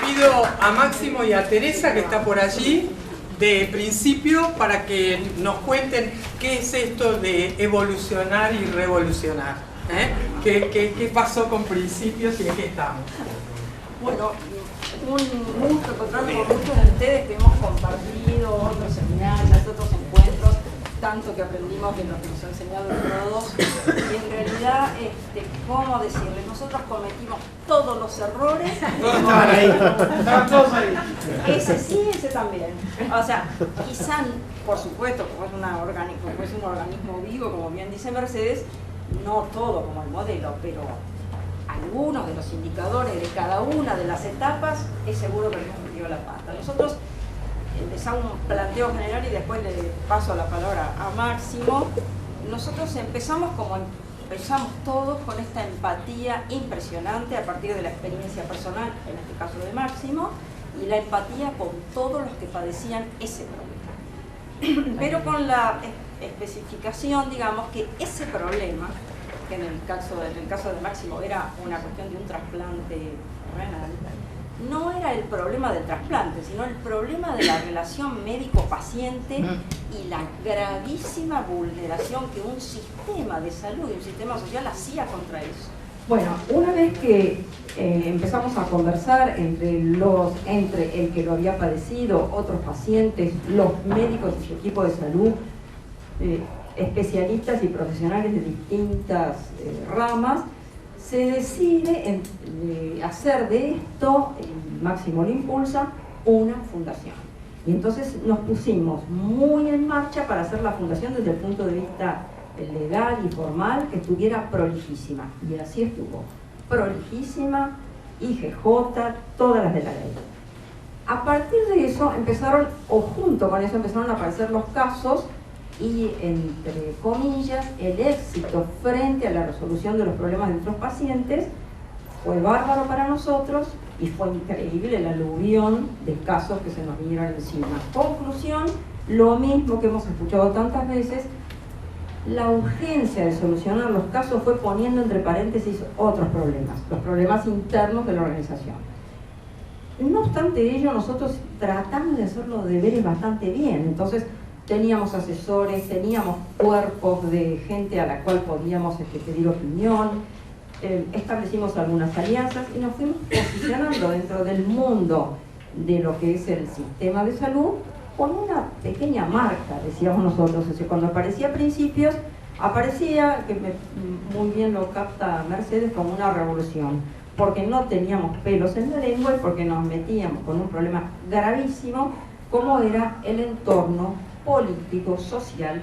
pido a Máximo y a Teresa, que está por allí, de principio, para que nos cuenten qué es esto de evolucionar y revolucionar. ¿Qué pasó con principios y en qué estamos? Bueno, un gusto encontrarme con muchos de ustedes que hemos compartido otros seminarios, otros encuentros, tanto que aprendimos de lo que nos ha enseñado el todos. Y en realidad, ¿cómo decirles? Nosotros cometimos todos los errores. Estaban todos ahí. Ese sí, ese también. O sea, quizá, por supuesto, como es un organismo vivo, como bien dice Mercedes, no todo como el modelo, pero algunos de los indicadores de cada una de las etapas es seguro que hemos metido la pata. Nosotros empezamos un planteo general y después le paso la palabra a Máximo. Nosotros empezamos como empezamos todos, con esta empatía impresionante a partir de la experiencia personal, en este caso de Máximo, y la empatía con todos los que padecían ese problema. Pero con la especificación, digamos, que ese problema, que en el caso de Máximo era una cuestión de un trasplante renal, no era el problema del trasplante, sino el problema de la relación médico-paciente y la gravísima vulneración que un sistema de salud y un sistema social hacía contra eso. Bueno, una vez que empezamos a conversar entre el que lo había padecido, otros pacientes, los médicos y su equipo de salud, especialistas y profesionales de distintas ramas, se decide hacer de esto, Máximo lo impulsa, una fundación. Y entonces nos pusimos muy en marcha para hacer la fundación desde el punto de vista legal y formal, que estuviera prolijísima. Y así estuvo, prolijísima, IGJ, todas las de la ley. A partir de eso empezaron, o junto con eso empezaron a aparecer los casos y, entre comillas, el éxito frente a la resolución de los problemas de nuestros pacientes fue bárbaro para nosotros y fue increíble el aluvión de casos que se nos vinieron encima. Conclusión, lo mismo que hemos escuchado tantas veces, la urgencia de solucionar los casos fue poniendo entre paréntesis otros problemas, los problemas internos de la organización. No obstante ello, nosotros tratamos de hacer los deberes bastante bien, entonces teníamos asesores, teníamos cuerpos de gente a la cual podíamos pedir opinión, establecimos algunas alianzas y nos fuimos posicionando dentro del mundo de lo que es el sistema de salud con una pequeña marca, decíamos nosotros. O sea, cuando aparecía Principios, aparecía, que muy bien lo capta Mercedes, como una revolución, porque no teníamos pelos en la lengua y porque nos metíamos con un problema gravísimo como era el entorno político, social,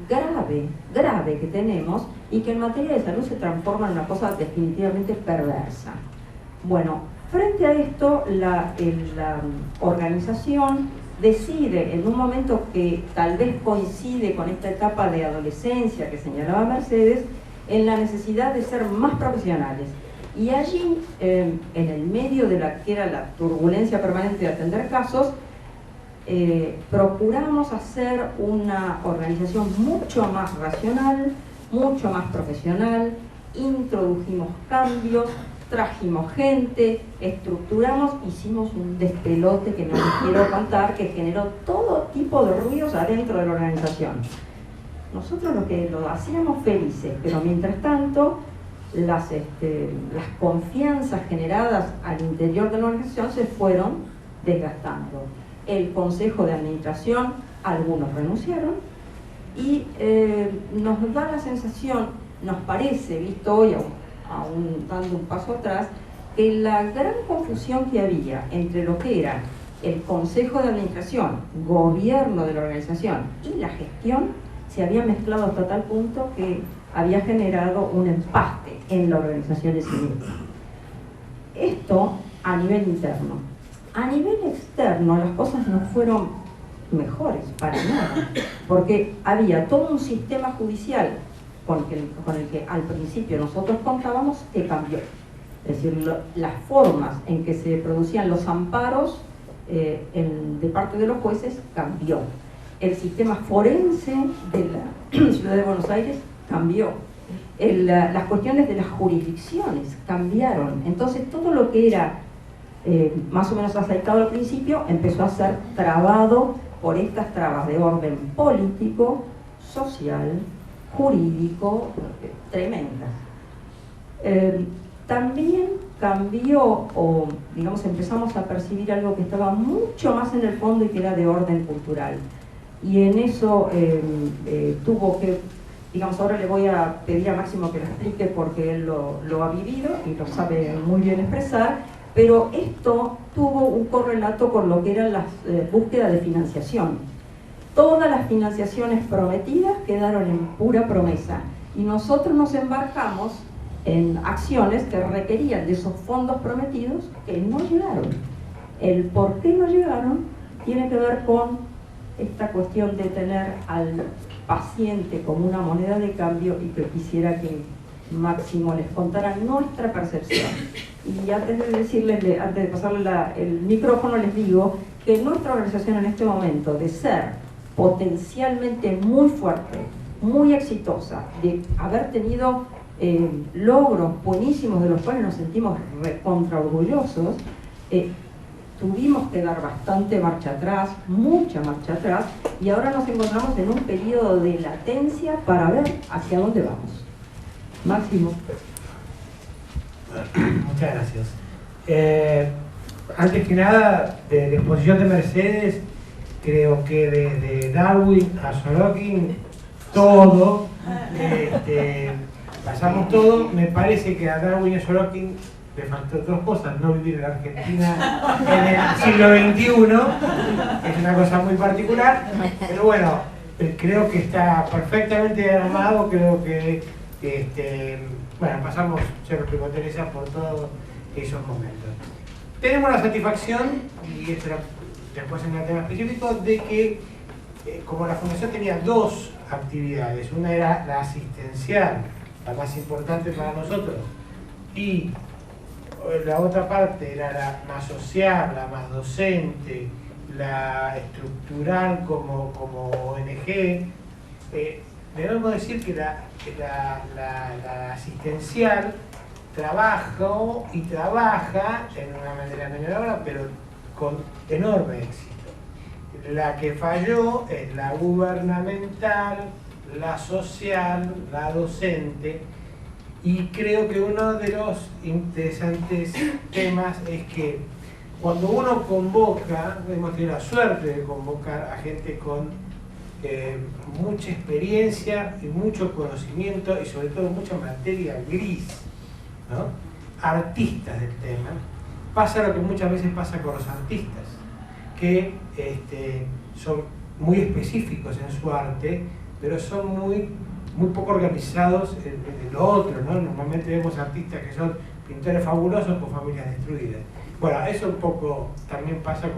grave que tenemos y que en materia de salud se transforma en una cosa definitivamente perversa. Bueno, frente a esto, la organización decide, en un momento que tal vez coincide con esta etapa de adolescencia que señalaba Mercedes, en la necesidad de ser más profesionales. Y allí, en el medio de la que era la turbulencia permanente de atender casos, procuramos hacer una organización mucho más racional, mucho más profesional, introdujimos cambios, trajimos gente, estructuramos, hicimos un despelote que no les quiero contar, que generó todo tipo de ruidos adentro de la organización. Nosotros lo hacíamos felices, pero mientras tanto las confianzas generadas al interior de la organización se fueron desgastando. El consejo de administración, algunos renunciaron y nos da la sensación, nos parece, visto hoy aún dando un paso atrás, que la gran confusión que había entre lo que era el consejo de administración, gobierno de la organización y la gestión se había mezclado hasta tal punto que había generado un empaste en la organización de sí misma. Esto a nivel interno. A nivel externo las cosas no fueron mejores para nada, porque había todo un sistema judicial con el que al principio nosotros contábamos que cambió. Es decir, las formas en que se producían los amparos de parte de los jueces cambió. El sistema forense de la Ciudad de Buenos Aires cambió. Las cuestiones de las jurisdicciones cambiaron. Entonces todo lo que era más o menos aceitado al principio, empezó a ser trabado por estas trabas de orden político, social, jurídico, tremendas. También cambió, o digamos empezamos a percibir algo que estaba mucho más en el fondo y que era de orden cultural. Y en eso tuvo que, digamos, ahora le voy a pedir a Máximo que lo explique porque él lo ha vivido y lo sabe muy bien expresar, pero esto tuvo un correlato con lo que eran las búsquedas de financiación. Todas las financiaciones prometidas quedaron en pura promesa y nosotros nos embarcamos en acciones que requerían de esos fondos prometidos que no llegaron. El por qué no llegaron tiene que ver con esta cuestión de tener al paciente como una moneda de cambio, y que quisiera que Máximo les contara nuestra percepción. Y antes de decirles, antes de pasarle el micrófono, les digo que nuestra organización en este momento, de ser potencialmente muy fuerte, muy exitosa, de haber tenido logros buenísimos de los cuales nos sentimos recontra orgullosos, tuvimos que dar bastante marcha atrás, mucha marcha atrás, y ahora nos encontramos en un periodo de latencia para ver hacia dónde vamos. Máximo. Muchas gracias. Antes que nada, de la exposición de Mercedes, creo que desde Darwin a Sorokin, todo, pasamos todo. Me parece que a Darwin y a Sorokin le faltó dos cosas: no vivir en la Argentina en el siglo XXI, es una cosa muy particular, pero bueno, creo que está perfectamente armado. Creo que bueno, pasamos, yo lo explico a Teresa, por todos esos momentos. Tenemos la satisfacción, y esto era después en el tema específico, de que como la Fundación tenía dos actividades, una era la asistencial, la más importante para nosotros, y la otra parte era la más social, la más docente, la estructural como ONG. Debemos decir que la asistencial trabajó y trabaja en una manera menor ahora, pero con enorme éxito. La que falló es la gubernamental, la social, la docente, y creo que uno de los interesantes temas es que cuando uno convoca, hemos tenido la suerte de convocar a gente con mucha experiencia y mucho conocimiento y sobre todo mucha materia gris, ¿no? Artistas del tema. Pasa lo que muchas veces pasa con los artistas, que son muy específicos en su arte, pero son muy poco organizados en lo otro, ¿no? Normalmente vemos artistas que son pintores fabulosos con familias destruidas. Bueno, eso un poco también pasa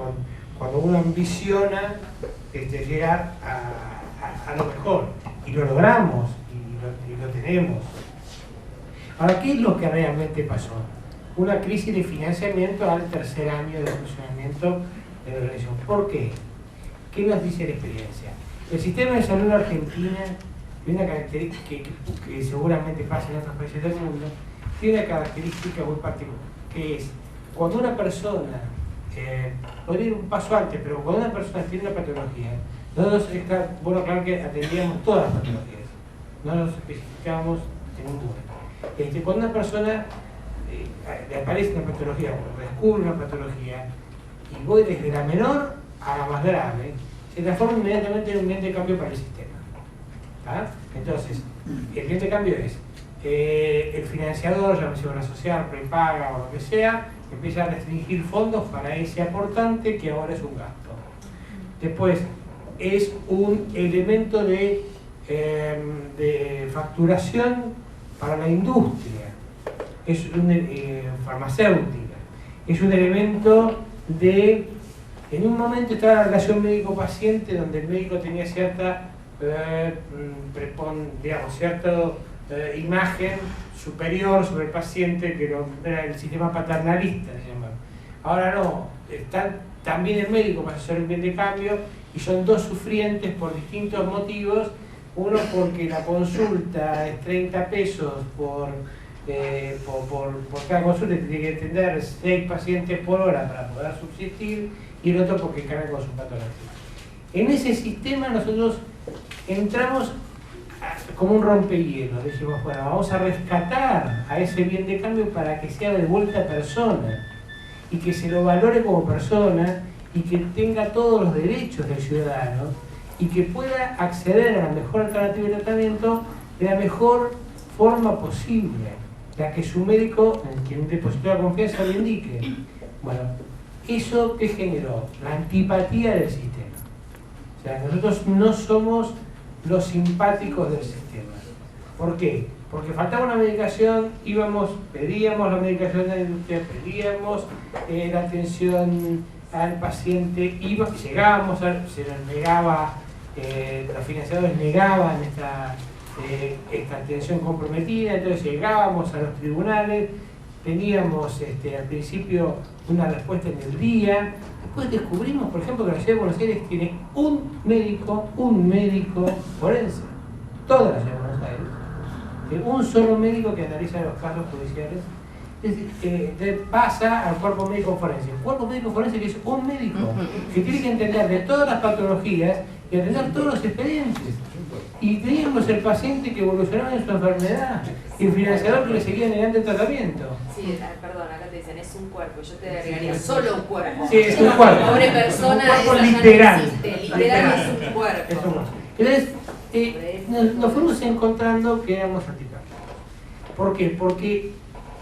cuando uno ambiciona llegar a lo mejor, y lo logramos, y lo tenemos. Ahora, ¿qué es lo que realmente pasó? Una crisis de financiamiento al tercer año de funcionamiento de la organización. ¿Por qué? ¿Qué nos dice la experiencia? El sistema de salud argentina tiene una característica que seguramente pasa en otros países del mundo, tiene una característica muy particular, que es cuando una persona, podría ir un paso antes, pero cuando una persona tiene una patología, nosotros está bueno aclarar que atendíamos todas las patologías, no nos especificábamos en ninguna. Cuando una persona le aparece una patología, o descubre una patología, y voy desde la menor a la más grave, se transforma inmediatamente en un bien de cambio para el sistema. ¿Ah? Entonces, el bien de cambio es el financiador, llámese obra social, prepaga o lo que sea, empieza a restringir fondos para ese aportante que ahora es un gasto. Después, es un elemento de facturación para la industria, es farmacéutica, es un elemento de, en un momento estaba la relación médico-paciente donde el médico tenía cierta cierta imagen superior sobre el paciente, que era el sistema paternalista, se llama. Ahora no, también el médico pasa a ser un bien de cambio, y son dos sufrientes por distintos motivos. Uno porque la consulta es 30 pesos por por cada consulta tiene que atender 6 pacientes por hora para poder subsistir, y el otro porque carga con su patología. En ese sistema nosotros entramos como un rompehielo. Dijimos, bueno, vamos a rescatar a ese bien de cambio para que sea de vuelta persona y que se lo valore como persona y que tenga todos los derechos del ciudadano y que pueda acceder a la mejor alternativa de tratamiento de la mejor forma posible, la que su médico, en quien depositó la confianza, le indique. Bueno, ¿eso qué generó? La antipatía del sistema. O sea, nosotros no somos los simpáticos del sistema. ¿Por qué? Porque faltaba una medicación, pedíamos la medicación de la industria, pedíamos la atención al paciente, llegábamos, se nos negaba, los financiadores negaban esta atención comprometida, entonces llegábamos a los tribunales, teníamos al principio una respuesta en el día. Después descubrimos, por ejemplo, que la ciudad de Buenos Aires tiene un médico forense, toda la ciudad de Buenos Aires, un solo médico que analiza los casos judiciales. Pasa al cuerpo médico forense. El cuerpo médico forense que es un médico que tiene que entender de todas las patologías y atender todos los expedientes. Y teníamos el paciente que evolucionaba en su enfermedad y el financiador que le seguía negando el tratamiento. Sí, perdón, acá te dicen es un cuerpo, yo te agregaría solo un cuerpo. Sí, es un cuerpo. Pobre persona, un cuerpo eso literal. ya no existe, literal es un cuerpo. Es un cuerpo. Entonces, nos fuimos encontrando que éramos antipáticos. ¿Por qué? Porque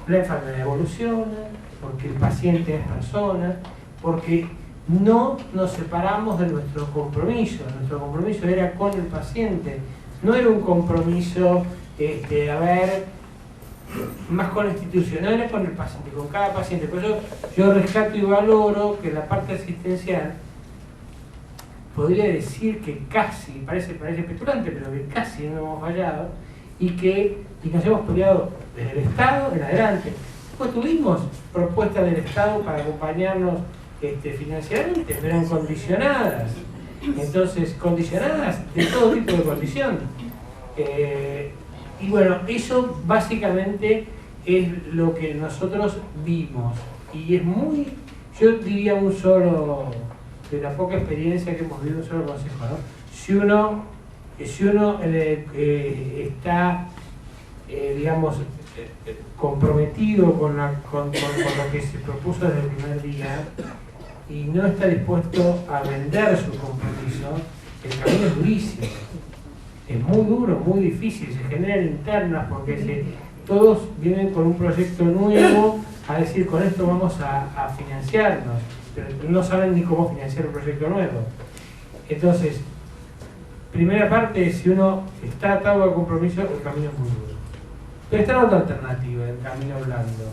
la enfermedad evoluciona, porque el paciente es persona, porque no nos separamos de nuestro compromiso. Nuestro compromiso era con el paciente, no era un compromiso, más con la institución, no era con el paciente, con cada paciente. Por eso yo rescato y valoro que la parte asistencial, podría decir que casi, parece petulante, pero que casi no hemos fallado, y nos hemos peleado desde el Estado en adelante. Después tuvimos propuestas del Estado para acompañarnos financieramente, pero eran condicionadas. Entonces, condicionadas de todo tipo de condición. Y bueno, eso básicamente es lo que nosotros vimos. Y es muy, yo diría de la poca experiencia que hemos vivido, un solo consejo, ¿no? Si uno está, comprometido con lo que se propuso desde el primer día y no está dispuesto a vender su compromiso, el camino es durísimo. Es muy duro, muy difícil, se generan internas porque todos vienen con un proyecto nuevo a decir, con esto vamos a financiarnos, pero no saben ni cómo financiar un proyecto nuevo. Entonces, primera parte, si uno está atado al compromiso, el camino es muy duro. Pero está la otra alternativa, el camino blando,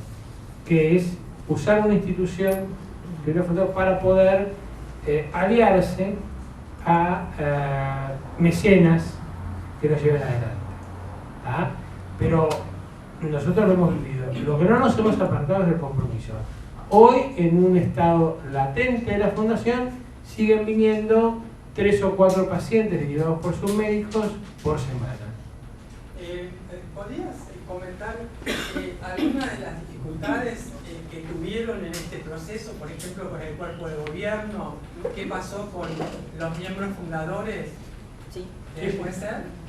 que es usar una institución que lo fundó para poder aliarse a mecenas que lo lleven adelante. ¿Ah? Pero nosotros lo hemos vivido. Lo que no nos hemos apartado es del compromiso. Hoy, en un estado latente de la fundación, siguen viniendo 3 o 4 pacientes derivados por sus médicos por semana. ¿Podrías comentar algunas de las dificultades que tuvieron en este proceso, por ejemplo, con el cuerpo de gobierno? ¿Qué pasó con los miembros fundadores? Sí. ¿Puede ser?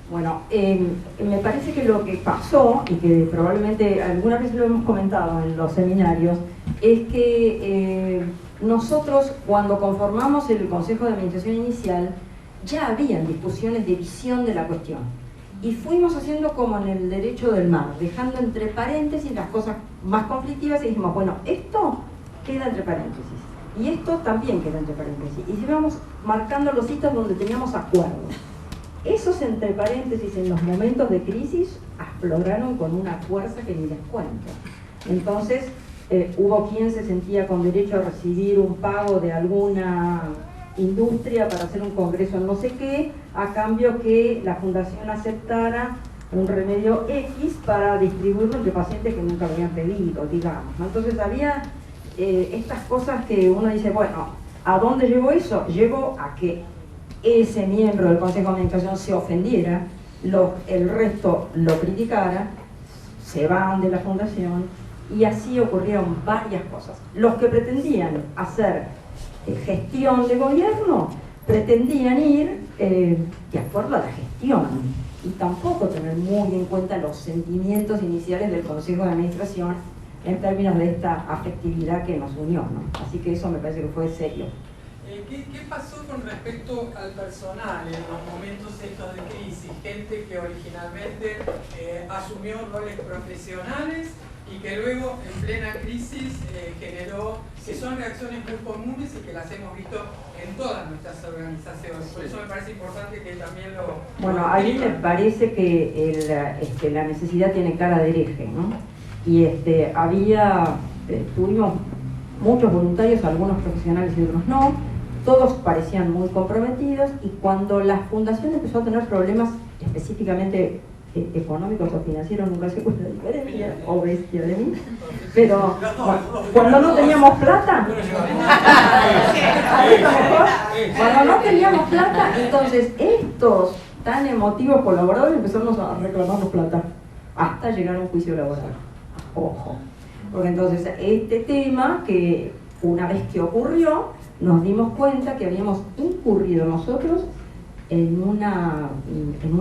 Bueno, me parece que lo que pasó, y que probablemente alguna vez lo hemos comentado en los seminarios, es que nosotros, cuando conformamos el Consejo de Administración Inicial, ya habían discusiones de visión de la cuestión. Y fuimos haciendo como en el derecho del mar, dejando entre paréntesis las cosas más conflictivas y dijimos, bueno, esto queda entre paréntesis. Y esto también queda entre paréntesis. Y íbamos marcando los hitos donde teníamos acuerdos. Esos entre paréntesis en los momentos de crisis afloraron con una fuerza que ni les cuento. Entonces, hubo quien se sentía con derecho a recibir un pago de alguna industria para hacer un congreso en no sé qué, a cambio que la fundación aceptara un remedio X para distribuirlo entre pacientes que nunca lo habían pedido, digamos, ¿no? Entonces había estas cosas que uno dice, bueno, ¿a dónde llevó eso? Llevó a que ese miembro del Consejo de Administración se ofendiera, el resto lo criticara, se van de la fundación, y así ocurrieron varias cosas. Los que pretendían hacer gestión de gobierno pretendían ir de acuerdo a la gestión y tampoco tener muy en cuenta los sentimientos iniciales del Consejo de Administración en términos de esta afectividad que nos unió, ¿no? Así que eso me parece que fue serio. ¿Qué pasó con respecto al personal en los momentos estos de crisis? Gente que originalmente asumió roles profesionales y que luego en plena crisis generó, que son reacciones muy comunes y que las hemos visto en todas nuestras organizaciones. Por eso me parece importante que también lo... Bueno, a mí me parece que la necesidad tiene cara de hereje, ¿no? Y tuvimos muchos voluntarios, algunos profesionales y otros no, todos parecían muy comprometidos, y cuando la fundación empezó a tener problemas específicamente económicos o financieros, nunca sé cuál es la diferencia, o bestia de mí, pero cuando no teníamos plata, cuando no teníamos plata, entonces estos tan emotivos colaboradores empezamos a reclamarnos plata, hasta llegar a un juicio laboral. Ojo, porque entonces este tema, que una vez que ocurrió, nos dimos cuenta que habíamos incurrido nosotros en un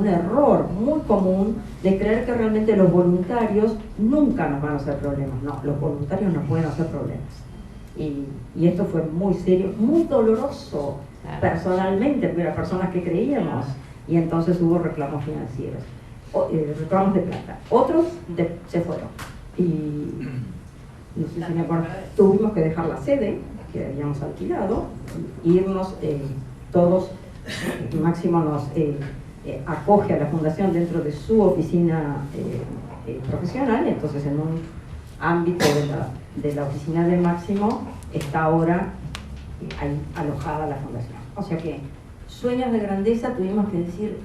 error muy común de creer que realmente los voluntarios nunca nos van a hacer problemas. No, los voluntarios nos pueden hacer problemas. Y esto fue muy serio, muy doloroso personalmente, porque eran personas que creíamos, y entonces hubo reclamos financieros, reclamos de plata. Otros se fueron. Y no sé si me acuerdo, tuvimos que dejar la sede que habíamos alquilado, irnos todos. Máximo nos acoge a la fundación dentro de su oficina profesional, entonces en un ámbito de la oficina de Máximo está ahora ahí alojada la fundación. O sea que sueños de grandeza, tuvimos que decir,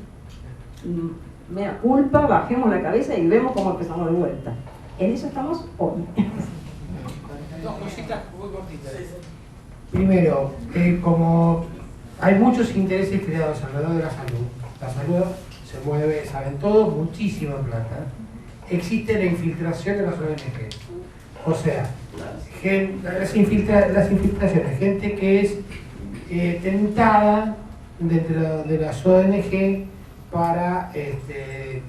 mea culpa, bajemos la cabeza y vemos cómo empezamos de vuelta. En eso estamos hoy. Dos cositas muy cortitas. Primero, como hay muchos intereses creados alrededor de la salud se mueve, saben todos, muchísima plata. Existe la infiltración de las ONG. O sea, las infiltraciones, gente que es tentada dentro de las ONG para hacer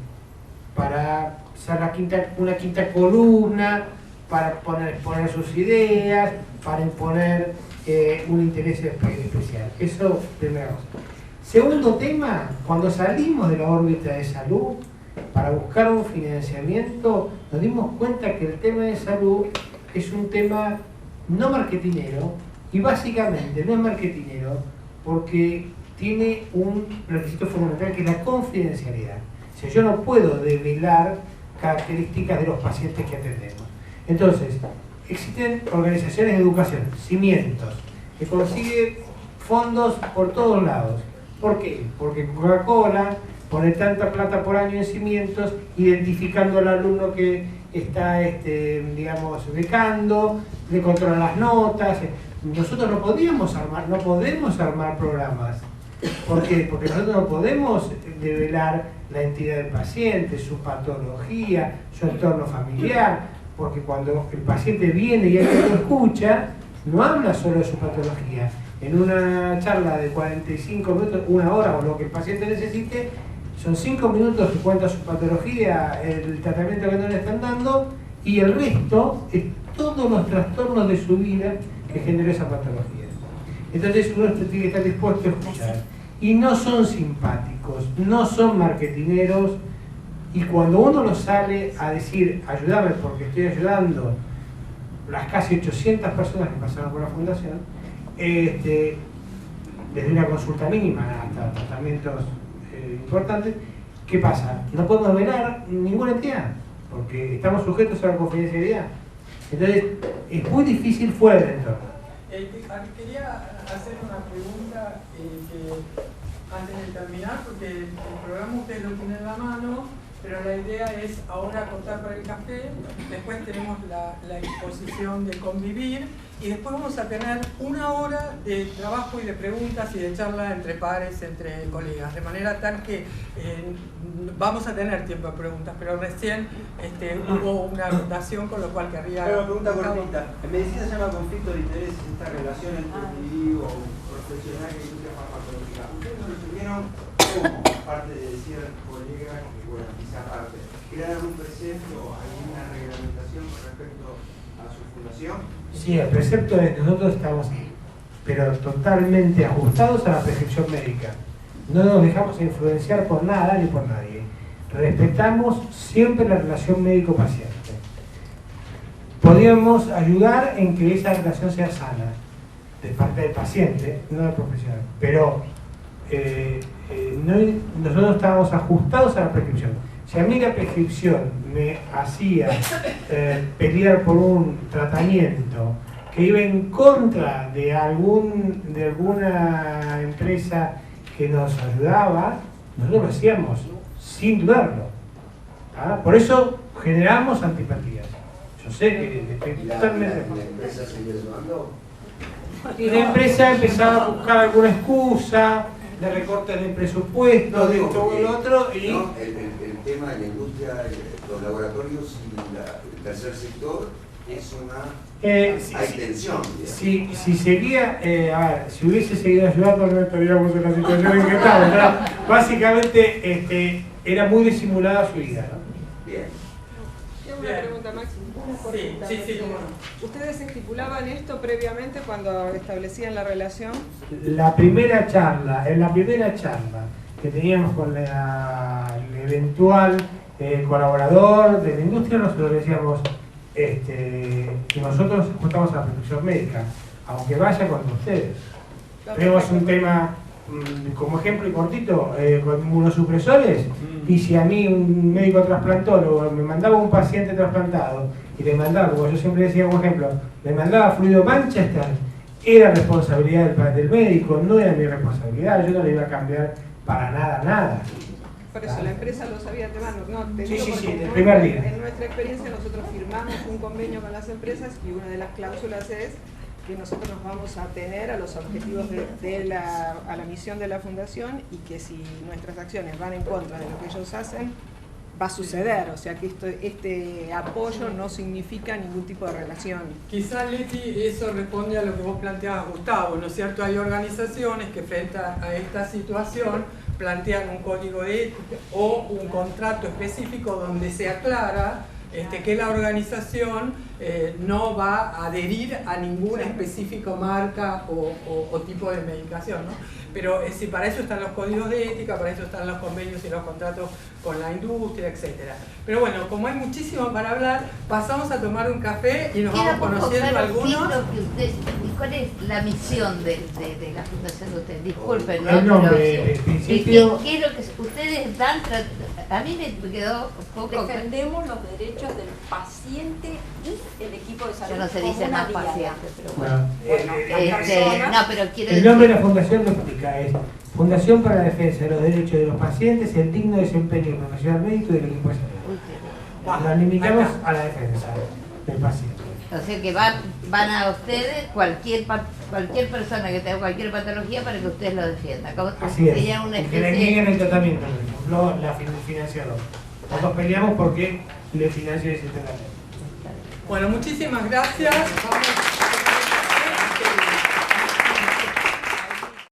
una quinta columna, para exponer sus ideas, para imponer un interés especial. Eso, primera cosa. Segundo tema, cuando salimos de la órbita de salud para buscar un financiamiento, nos dimos cuenta que el tema de salud es un tema no marketinero, y básicamente no es marketinero porque tiene un requisito fundamental, que es la confidencialidad. O sea, yo no puedo develar características de los pacientes que atendemos. Entonces, existen organizaciones de educación, Cimientos, que consigue fondos por todos lados. ¿Por qué? Porque Coca-Cola pone tanta plata por año en Cimientos, identificando al alumno que está, digamos, becando, le controla las notas. Nosotros no podemos armar programas. ¿Por qué? Porque nosotros no podemos develar la identidad del paciente, su patología, su entorno familiar, porque cuando el paciente viene y alguien lo escucha, no habla solo de su patología. En una charla de 45 minutos, una hora o lo que el paciente necesite, son 5 minutos que cuenta su patología, el tratamiento que no le están dando, y el resto es todos los trastornos de su vida que generó esa patología. Entonces uno tiene que estar dispuesto a escuchar. Y no son simpáticos, no son marketineros, y cuando uno lo sale a decir, ayúdame porque estoy ayudando las casi 800 personas que pasaron por la fundación, desde una consulta mínima hasta tratamientos importantes, ¿qué pasa? No podemos velar ninguna entidad, porque estamos sujetos a la confidencialidad. Entonces, es muy difícil fuera del entorno. Quería hacer una pregunta antes de terminar, porque el programa ustedes lo tienen en la mano, pero la idea es ahora cortar para el café, después tenemos la exposición de Convivir, y después vamos a tener 1 hora de trabajo y de preguntas y de charla entre pares, entre colegas, de manera tal que vamos a tener tiempo de preguntas, pero recién hubo una anotación, con lo cual querría... Una pregunta cortita. En medicina se llama conflicto de interés esta relación entre individuo profesional y industria farmacológica. ¿Ustedes no lo tuvieron como parte de decir colegas que, bueno, quizá aparte, ¿crear algún precepto, alguna reglamentación con respecto a su fundación? Sí, el precepto es que nosotros estamos, pero totalmente ajustados a la prescripción médica. No nos dejamos influenciar por nada ni por nadie. Respetamos siempre la relación médico-paciente. Podríamos ayudar en que esa relación sea sana, de parte del paciente, no del profesional. Pero nosotros estábamos ajustados a la prescripción. Si a mí la prescripción me hacía pelear por un tratamiento que iba en contra de alguna empresa que nos ayudaba, nosotros lo hacíamos sin dudarlo. ¿Ah? Por eso generamos antipatías. Yo sé que estoy totalmente... ¿La empresa sigue ayudando? Y la empresa empezaba a buscar alguna excusa de recortes de presupuesto, de todo el otro, y... No, el tema de la industria, los laboratorios y el tercer sector es una... hay tensión. Si seguía, a ver, si hubiese seguido ayudando, no estaríamos en la situación en que estamos. Básicamente era muy disimulada su vida, ¿no? Bien. Tengo una pregunta, Máximo. Sí, cómo no. ¿Ustedes estipulaban esto previamente cuando establecían la relación? En la primera charla que teníamos con el eventual colaborador de la industria, nosotros decíamos que nosotros ajustamos a la prescripción médica, aunque vaya contra ustedes. Tenemos un tema, como ejemplo y cortito, con inmunosupresores, y si a mí un médico trasplantólogo me mandaba un paciente trasplantado y le mandaba, como yo siempre decía como ejemplo, le mandaba fluido Manchester, era responsabilidad del médico, no era mi responsabilidad, yo no le iba a cambiar para nada. Por eso la empresa lo sabía de mano, ¿no? Sí, del primer día. En nuestra experiencia nosotros firmamos un convenio con las empresas y una de las cláusulas es que nosotros nos vamos a atener a los objetivos a la misión de la fundación, y que si nuestras acciones van en contra de lo que ellos hacen, va a suceder. O sea que este apoyo no significa ningún tipo de relación. Quizá, Leti, eso responde a lo que vos planteabas, Gustavo, ¿no es cierto? Hay organizaciones que frente a esta situación plantean un código de ética o un contrato específico donde se aclara que la organización no va a adherir a ninguna específica marca o tipo de medicación, ¿no? Pero si para eso están los códigos de ética, para eso están los convenios y los contratos con la industria, etc. Pero bueno, como hay muchísimo para hablar, pasamos a tomar un café y nos vamos conociendo algunos. ¿Cuál es la misión de la fundación de ustedes? Disculpen, ¿no? El nombre, el principio... ¿Qué es lo que ustedes dan? A mí me quedó un poco... Defendemos los derechos del paciente y el equipo de salud. Ya no se dice más paciente, pero bueno. Bueno, no, pero quiero el nombre de la fundación lo explica, es Fundación para la Defensa de los Derechos de los Pacientes y el digno desempeño profesional médico y del equipo de salud. Nos limitamos a la defensa del paciente. O sea que van a ustedes cualquier persona que tenga cualquier patología para que ustedes lo defiendan. Así es, sería una que le nieguen el tratamiento, no la financiadora. Nosotros peleamos porque le financia ese tratamiento. Bueno, muchísimas gracias.